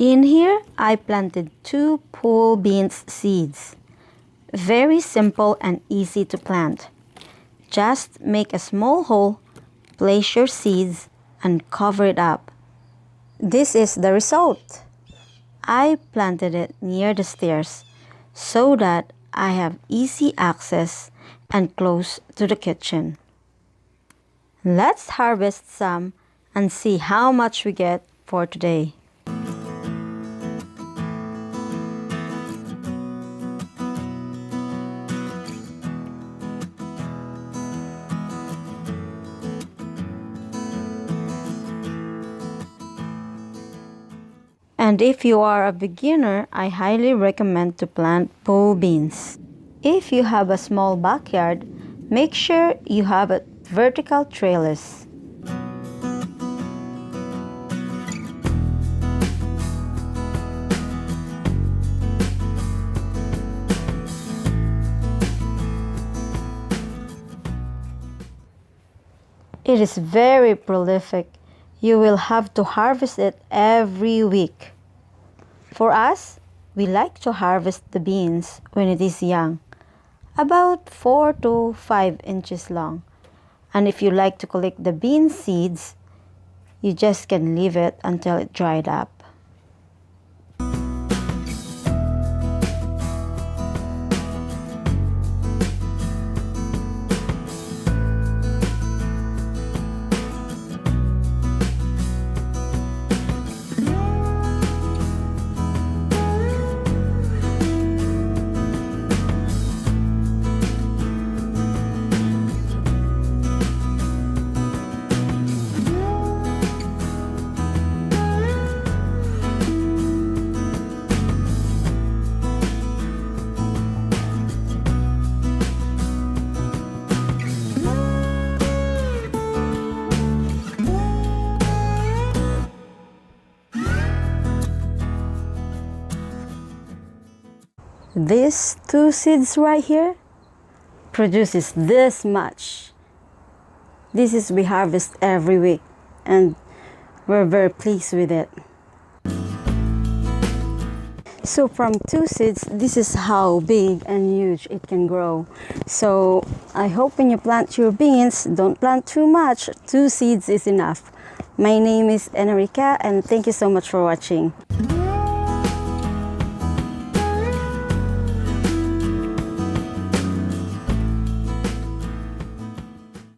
In here, I planted 2 pole beans seeds. Very simple and easy to plant. Just make a small hole, place your seeds, and cover it up. This is the result. I planted it near the stairs so that I have easy access and close to the kitchen. Let's harvest some and see how much we get for today. And if you are a beginner, I highly recommend to plant pole beans. If you have a small backyard, make sure you have a vertical trellis. It is very prolific. You will have to harvest it every week. For us, we like to harvest the beans when it is young, about 4 to 5 inches long. And if you like to collect the bean seeds, you just can leave it until it dried up. These 2 seeds right here produces this much. This is we harvest every week and we're very pleased with it. So from 2 seeds, this is how big and huge it can grow. So I hope when you plant your beans, don't plant too much. 2 seeds is enough. My name is Enrica and thank you so much for watching.